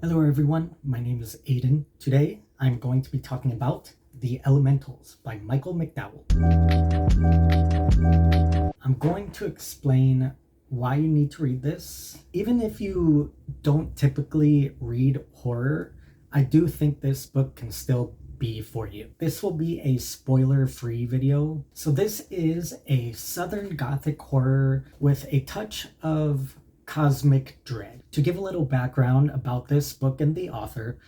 Hello everyone, my name is Aiden. Today I'm going to be talking about The Elementals by Michael McDowell. I'm going to explain why you need to read this. Even if you don't typically read horror, I do think this book can still be for you. This will be a spoiler-free video. So this is a Southern Gothic horror with a touch of cosmic dread. To give a little background about this book and the author,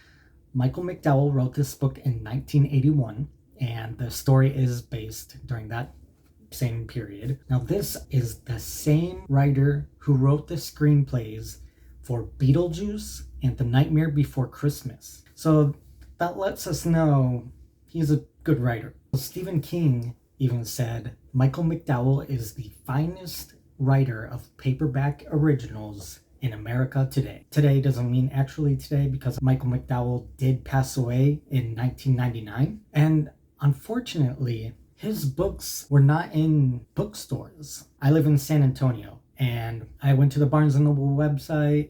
Michael McDowell wrote this book in 1981, and the story is based during that same period. Now, this is the same writer who wrote the screenplays for Beetlejuice and The Nightmare Before Christmas. So that lets us know he's a good writer. Stephen King even said Michael McDowell is the finest writer of paperback originals in America today. Today doesn't mean actually today, because Michael McDowell did pass away in 1999. And unfortunately, his books were not in bookstores. I live in San Antonio, and I went to the Barnes & Noble website.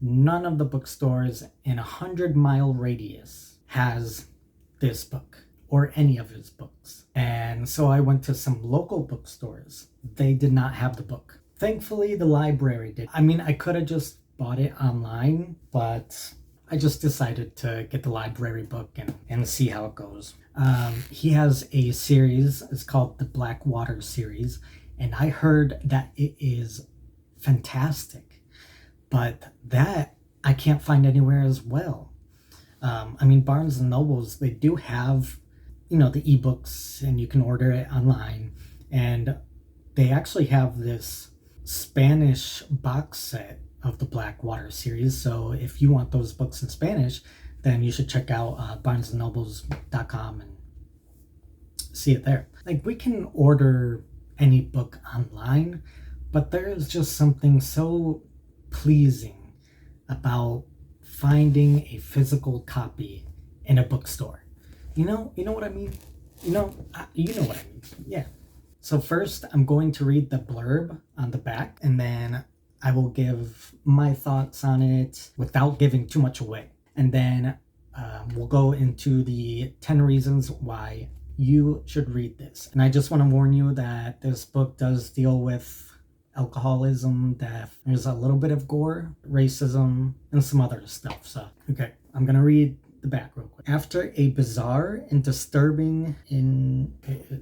None of the bookstores in a 100-mile radius has this book or any of his books. And so I went to some local bookstores. They did not have the book. Thankfully, the library did. I mean, I could have just bought it online, but I just decided to get the library book and see how it goes. He has a series, it's called the Blackwater series, and I heard that it is fantastic, but that I can't find anywhere as well. I mean, Barnes & Nobles, they do have, the ebooks, and you can order it online, and they actually have this Spanish box set of the Blackwater series. So if you want those books in Spanish, then you should check out barnesandnobles.com and see it there. Like, we can order any book online, but there is just something so pleasing about finding a physical copy in a bookstore. You know what I mean? You know what I mean. Yeah. So first, I'm going to read the blurb on the back, and then I will give my thoughts on it without giving too much away. And then we'll go into the 10 reasons why you should read this. And I just want to warn you that this book does deal with alcoholism, death. There's a little bit of gore, racism, and some other stuff. So, okay, I'm going to read the back real quick. After a bizarre and disturbing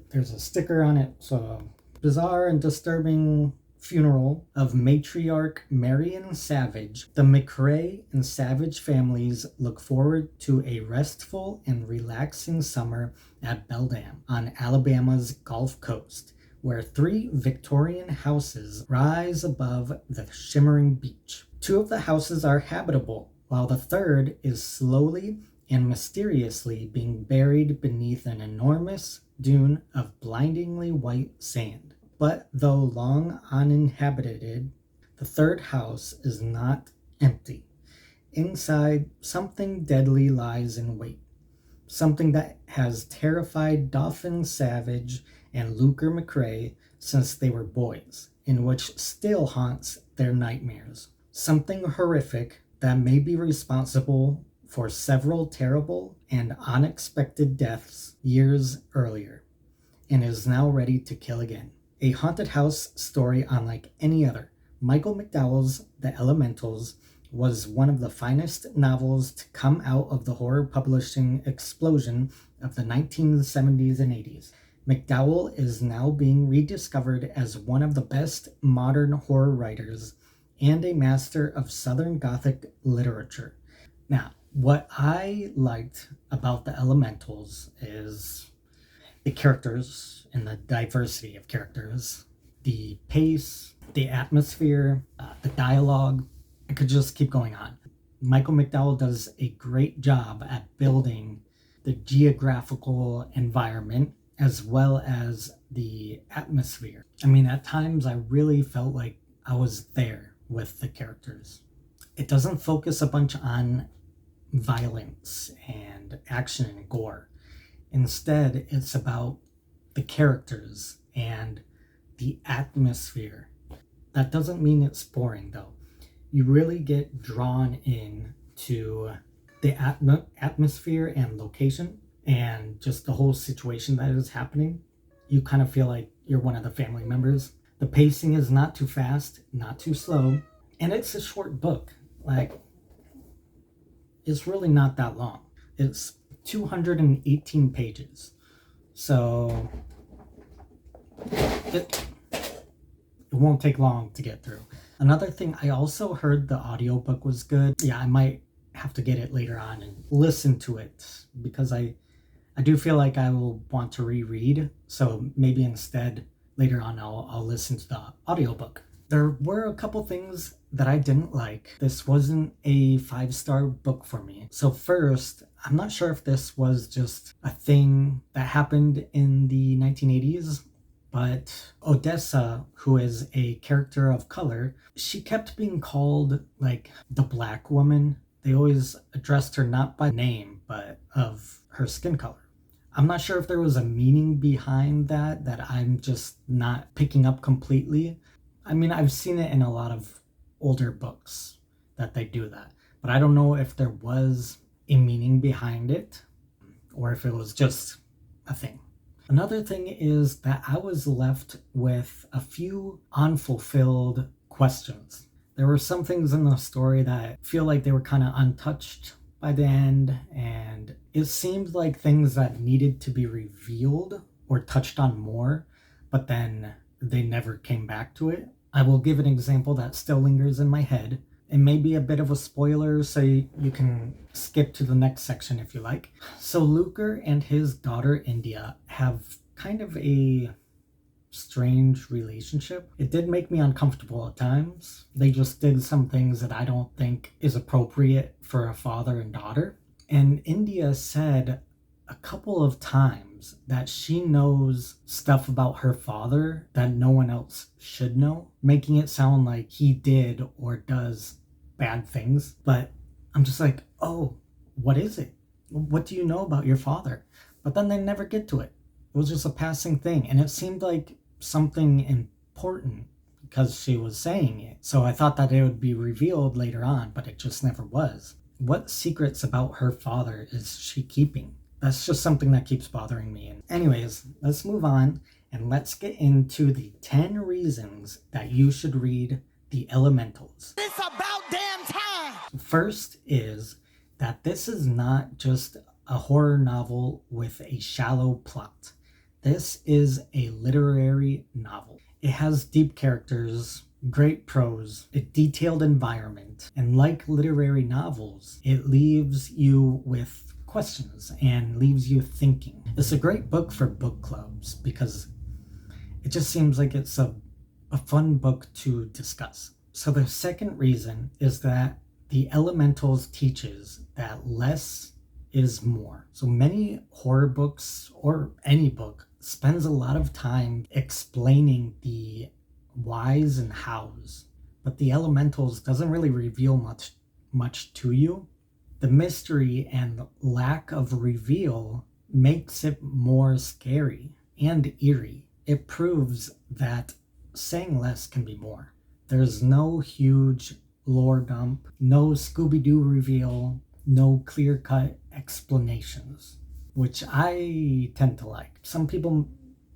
there's a sticker on it, so bizarre and disturbing funeral of matriarch Marion Savage, the McRae and Savage families look forward to a restful and relaxing summer at Beldam on Alabama's Gulf Coast, where 3 Victorian houses rise above the shimmering beach. 2 of the houses are habitable, while the third is slowly and mysteriously being buried beneath an enormous dune of blindingly white sand. But though long uninhabited, the third house is not empty. Inside, something deadly lies in wait. Something that has terrified Dauphin Savage and Lucre McRae since they were boys, and which still haunts their nightmares. Something horrific that may be responsible for several terrible and unexpected deaths years earlier, and is now ready to kill again. A haunted house story unlike any other. Michael McDowell's The Elementals was one of the finest novels to come out of the horror publishing explosion of the 1970s and 80s. McDowell is now being rediscovered as one of the best modern horror writers and a master of Southern Gothic literature. Now, what I liked about The Elementals is the characters and the diversity of characters, the pace, the atmosphere, the dialogue. I could just keep going on. Michael McDowell does a great job at building the geographical environment as well as the atmosphere. I mean, at times I really felt like I was there with the characters. It doesn't focus a bunch on violence and action and gore. Instead, it's about the characters and the atmosphere. That doesn't mean it's boring, though. You really get drawn in to the atmosphere and location and just the whole situation that is happening. You kind of feel like you're one of the family members. The pacing is not too fast, not too slow, and it's a short book. Like, it's really not that long. It's 218 pages. So it won't take long to get through. Another thing, I also heard the audiobook was good. Yeah, I might have to get it later on and listen to it because I do feel like I will want to reread. So maybe instead later on I'll listen to the audiobook. There were a couple things that I didn't like. This wasn't a 5-star book for me. So first, I'm not sure if this was just a thing that happened in the 1980s, but Odessa, who is a character of color, she kept being called like the black woman. They always addressed her not by name, but of her skin color. I'm not sure if there was a meaning behind that I'm just not picking up completely. I mean, I've seen it in a lot of older books that they do that, but I don't know if there was a meaning behind it or if it was just a thing. Another thing is that I was left with a few unfulfilled questions. There were some things in the story that feel like they were kind of untouched by the end, and it seemed like things that needed to be revealed or touched on more, but then they never came back to it. I will give an example that still lingers in my head. It may be a bit of a spoiler, so you can skip to the next section if you like. So Luker and his daughter India have kind of a strange relationship. It did make me uncomfortable at times. They just did some things that I don't think is appropriate for a father and daughter. And India said a couple of times that she knows stuff about her father that no one else should know, making it sound like he did or does bad things. But I'm just like, oh, what is it? What do you know about your father? But then they never get to it. It was just a passing thing, and it seemed like something important because she was saying it. So I thought that it would be revealed later on, but it just never was. What secrets about her father is she keeping? That's just something that keeps bothering me. And anyways, let's move on and let's get into the 10 reasons that you should read The Elementals. It's about damn time! First is that this is not just a horror novel with a shallow plot. This is a literary novel. It has deep characters, great prose, a detailed environment, and like literary novels, it leaves you with questions and leaves you thinking. It's a great book for book clubs because it just seems like it's a fun book to discuss. So the second reason is that The Elementals teaches that less is more. So many horror books or any book spends a lot of time explaining the whys and hows, but The Elementals doesn't really reveal much to you. The mystery and lack of reveal makes it more scary and eerie. It proves that saying less can be more. There's no huge lore dump, no Scooby-Doo reveal, no clear-cut explanations, which I tend to like. Some people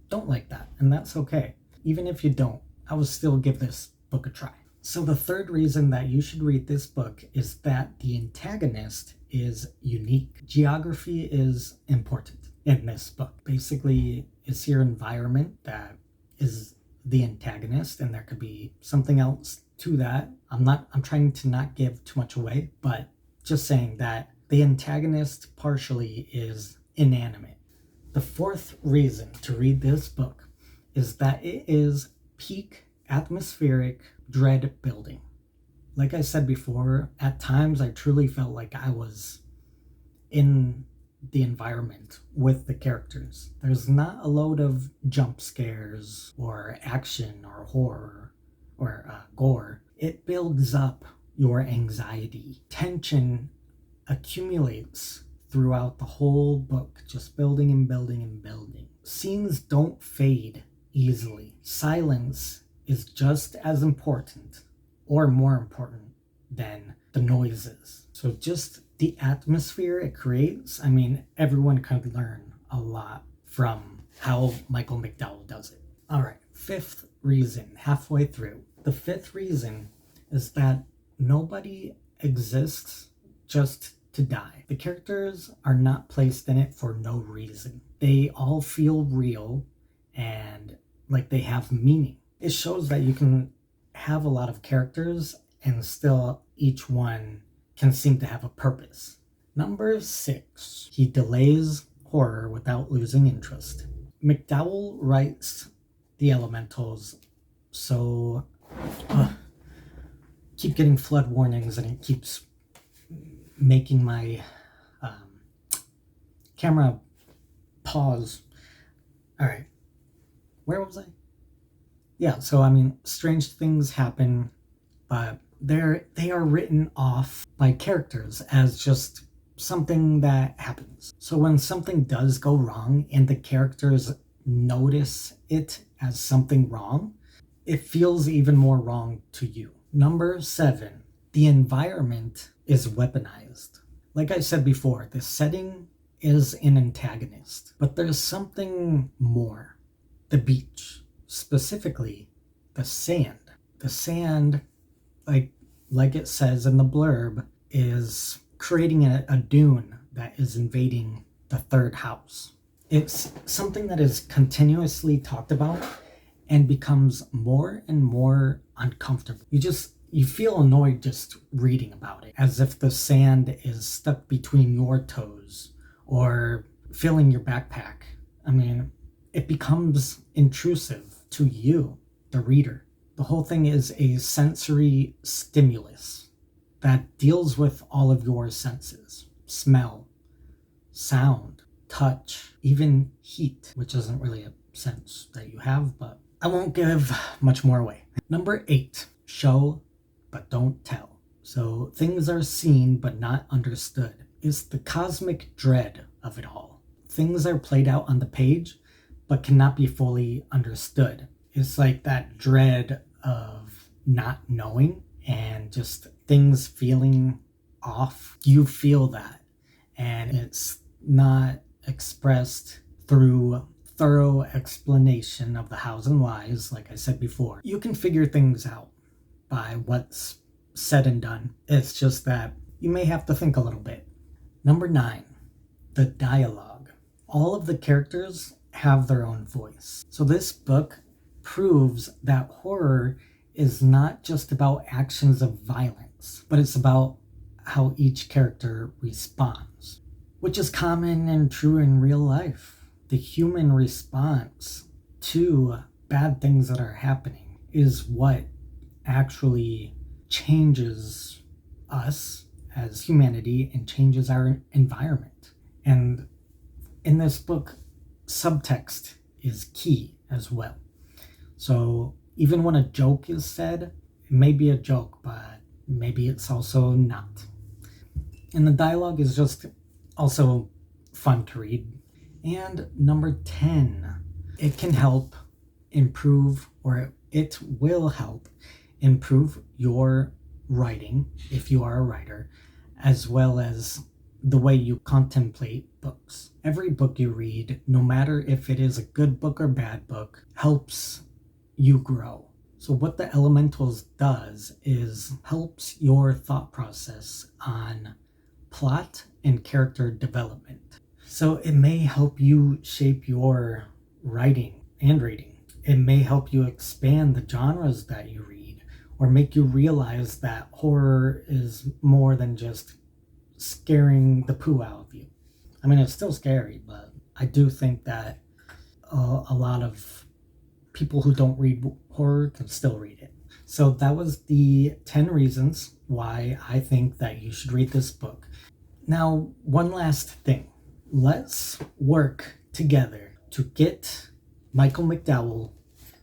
don't like that, and that's okay. Even if you don't, I will still give this book a try. So the third reason that you should read this book is that the antagonist is unique. Geography is important in this book. Basically, it's your environment that is the antagonist, and there could be something else to that. I'm trying to not give too much away, but just saying that the antagonist partially is inanimate. The fourth reason to read this book is that it is peak atmospheric dread building. Like I said before, at times I truly felt like I was in the environment with the characters. There's not a load of jump scares or action or horror or gore. It builds up your anxiety. Tension accumulates throughout the whole book, just building and building and building. Scenes don't fade easily. Silence is just as important or more important than the noises. So just the atmosphere it creates, I mean, everyone could learn a lot from how Michael McDowell does it. All right, fifth reason, halfway through. The fifth reason is that nobody exists just to die. The characters are not placed in it for no reason. They all feel real and like they have meaning. It shows that you can have a lot of characters and still each one can seem to have a purpose. Number 6, he delays horror without losing interest. McDowell writes the elementals so keep getting flood warnings, and it keeps making my camera pause. All right, where was I? Yeah, so I mean, strange things happen, but they are written off by characters as just something that happens. So when something does go wrong and the characters notice it as something wrong, it feels even more wrong to you. Number 7, the environment is weaponized. Like I said before, the setting is an antagonist, but there's something more. The beach, specifically the sand. The sand, like it says in the blurb, is creating a dune that is invading the third house. It's something that is continuously talked about and becomes more and more uncomfortable. You feel annoyed just reading about it, as if the sand is stuck between your toes or filling your backpack. I mean, it becomes intrusive to you, the reader. The whole thing is a sensory stimulus that deals with all of your senses: smell, sound, touch, even heat, which isn't really a sense that you have, but I won't give much more away. Number 8, show but don't tell. So things are seen but not understood. It's the cosmic dread of it all. Things are played out on the page but cannot be fully understood. It's like that dread of not knowing and just things feeling off. You feel that, and it's not expressed through thorough explanation of the hows and whys. Like I said before, you can figure things out by what's said and done. It's just that you may have to think a little bit. Number 9, the dialogue. All of the characters have their own voice. So this book proves that horror is not just about actions of violence, but it's about how each character responds, which is common and true in real life. The human response to bad things that are happening is what actually changes us as humanity and changes our environment. And in this book, subtext is key as well. So even when a joke is said, it may be a joke, but maybe it's also not. And the dialogue is just also fun to read. And number 10, it can help improve, or it will help improve your writing, if you are a writer, as well as the way you contemplate books. Every book you read, no matter if it is a good book or bad book, helps you grow. So what the Elementals does is helps your thought process on plot and character development. So it may help you shape your writing and reading. It may help you expand the genres that you read, or make you realize that horror is more than just scaring the poo out of you. I mean, it's still scary, but I do think that a lot of people who don't read horror can still read it. So that was the 10 reasons why I think that you should read this book. Now, one last thing. Let's work together to get Michael McDowell,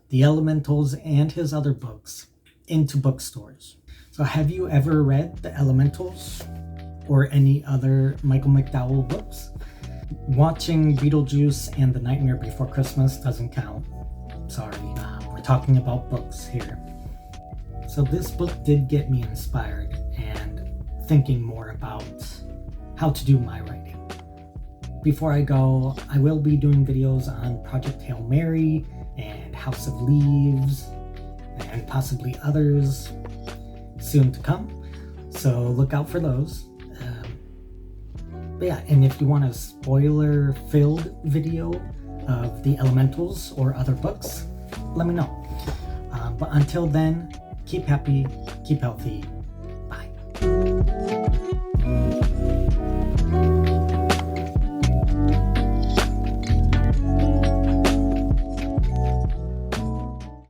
the Elementals, and his other books into bookstores. So have you ever read the Elementals or any other Michael McDowell books? Watching Beetlejuice and The Nightmare Before Christmas doesn't count. Sorry, we're talking about books here. So this book did get me inspired, and thinking more about how to do my writing. Before I go, I will be doing videos on Project Hail Mary and House of Leaves and possibly others soon to come, so look out for those. But yeah, and if you want a spoiler-filled video of the Elementals or other books, let me know. But until then, keep happy, keep healthy,